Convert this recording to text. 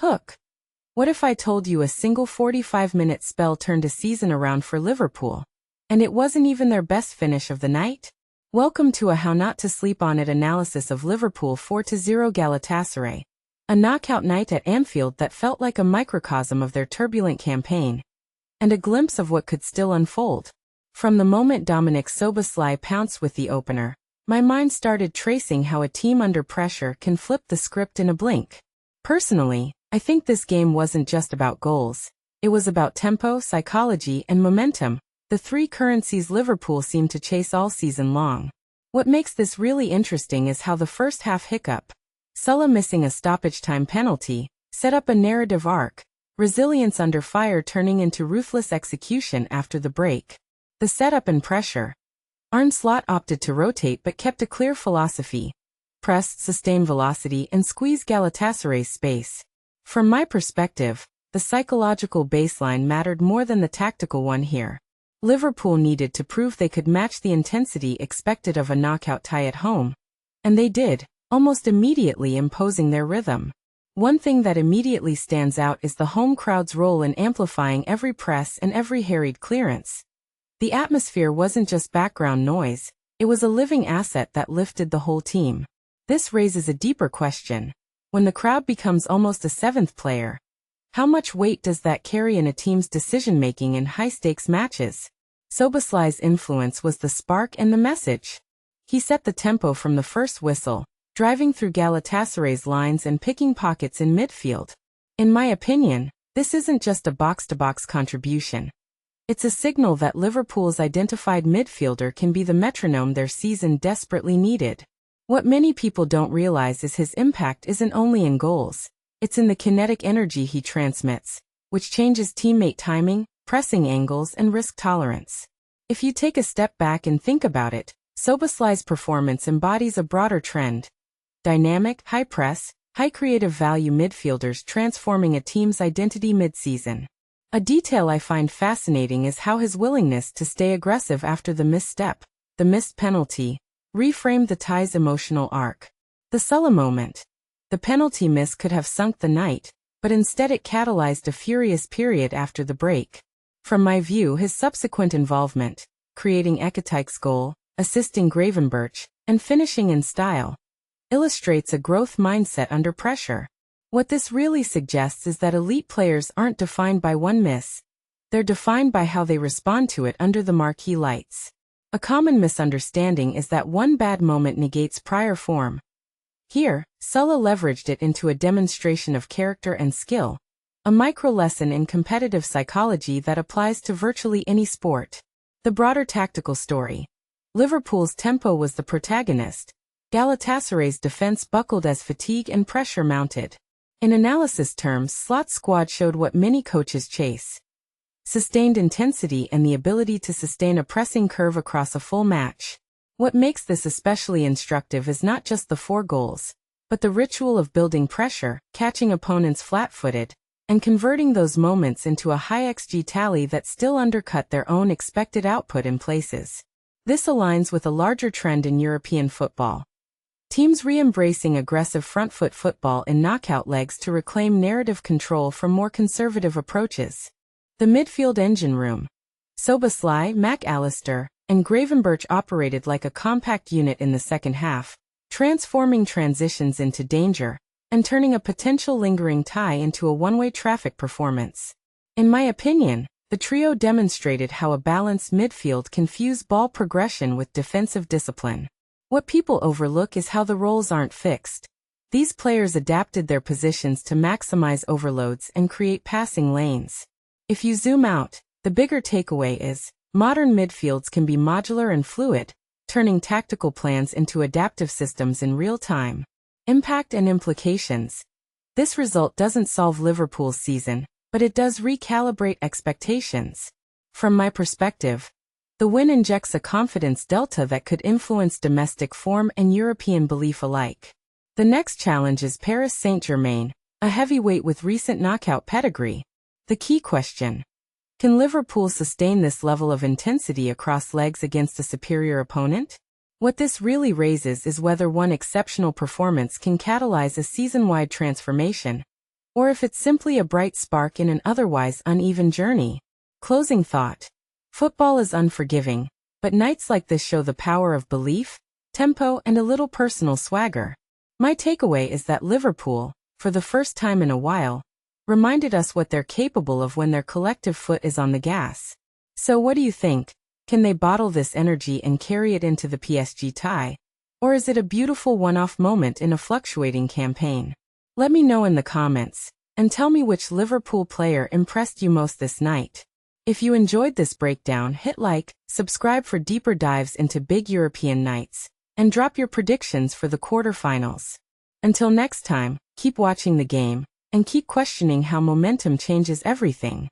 Hook. What if I told you a single 45-minute spell turned a season around for Liverpool? And it wasn't even their best finish of the night? Welcome to a How Not to Sleep On It analysis of Liverpool 4-0 Galatasaray. A knockout night at Anfield that felt like a microcosm of their turbulent campaign. And a glimpse of what could still unfold. From the moment Dominic Szoboszlai pounced with the opener, my mind started tracing how a team under pressure can flip the script in a blink. Personally, I think this game wasn't just about goals. It was about tempo, psychology, and momentum, the three currencies Liverpool seemed to chase all season long. What makes this really interesting is how the first half hiccup, Salah missing a stoppage-time penalty, set up a narrative arc, resilience under fire turning into ruthless execution after the break. The setup and pressure. Arne Slot opted to rotate but kept a clear philosophy. Press, sustain velocity, and squeeze Galatasaray's space. From my perspective, the psychological baseline mattered more than the tactical one here. Liverpool needed to prove they could match the intensity expected of a knockout tie at home. And they did, almost immediately imposing their rhythm. One thing that immediately stands out is the home crowd's role in amplifying every press and every harried clearance. The atmosphere wasn't just background noise, it was a living asset that lifted the whole team. This raises a deeper question. When the crowd becomes almost a seventh player, how much weight does that carry in a team's decision-making in high-stakes matches? Szoboszlai's influence was the spark and the message. He set the tempo from the first whistle, driving through Galatasaray's lines and picking pockets in midfield. In my opinion, this isn't just a box-to-box contribution. It's a signal that Liverpool's identified midfielder can be the metronome their season desperately needed. What many people don't realize is his impact isn't only in goals, it's in the kinetic energy he transmits, which changes teammate timing, pressing angles, and risk tolerance. If you take a step back and think about it, Szoboszlai's performance embodies a broader trend. Dynamic, high press, high creative value midfielders transforming a team's identity mid-season. A detail I find fascinating is how his willingness to stay aggressive after the misstep, the missed penalty, reframed the tie's emotional arc. The Salah moment. The penalty miss could have sunk the night, but instead it catalyzed a furious period after the break. From my view, his subsequent involvement, creating Ekitike's goal, assisting Gravenberch, and finishing in style, illustrates a growth mindset under pressure. What this really suggests is that elite players aren't defined by one miss. They're defined by how they respond to it under the marquee lights. A common misunderstanding is that one bad moment negates prior form. Here, Salah leveraged it into a demonstration of character and skill, a micro-lesson in competitive psychology that applies to virtually any sport. The broader tactical story. Liverpool's tempo was the protagonist. Galatasaray's defense buckled as fatigue and pressure mounted. In analysis terms, Slot's squad showed what many coaches chase. Sustained intensity and the ability to sustain a pressing curve across a full match. What makes this especially instructive is not just the 4 goals, but the ritual of building pressure, catching opponents flat-footed, and converting those moments into a high XG tally that still undercut their own expected output in places. This aligns with a larger trend in European football. Teams re-embracing aggressive front-foot football in knockout legs to reclaim narrative control from more conservative approaches. The midfield engine room. Szoboszlai, McAllister, and Gravenberch operated like a compact unit in the second half, transforming transitions into danger, and turning a potential lingering tie into a one-way traffic performance. In my opinion, the trio demonstrated how a balanced midfield can fuse ball progression with defensive discipline. What people overlook is how the roles aren't fixed. These players adapted their positions to maximize overloads and create passing lanes. If you zoom out, the bigger takeaway is, modern midfields can be modular and fluid, turning tactical plans into adaptive systems in real time. Impact and implications. This result doesn't solve Liverpool's season, but it does recalibrate expectations. From my perspective, the win injects a confidence delta that could influence domestic form and European belief alike. The next challenge is Paris Saint-Germain, a heavyweight with recent knockout pedigree. The key question. Can Liverpool sustain this level of intensity across legs against a superior opponent? What this really raises is whether one exceptional performance can catalyze a season-wide transformation. or if it's simply a bright spark in an otherwise uneven journey. Closing thought. Football is unforgiving, but nights like this show the power of belief, tempo, and a little personal swagger. My takeaway is that Liverpool, for the first time in a while, reminded us what they're capable of when their collective foot is on the gas. So what do you think? Can they bottle this energy and carry it into the PSG tie? Or is it a beautiful one-off moment in a fluctuating campaign? Let me know in the comments, and tell me which Liverpool player impressed you most this night. If you enjoyed this breakdown, hit like, subscribe for deeper dives into big European nights, and drop your predictions for the quarterfinals. Until next time, keep watching the game, and keep questioning how momentum changes everything.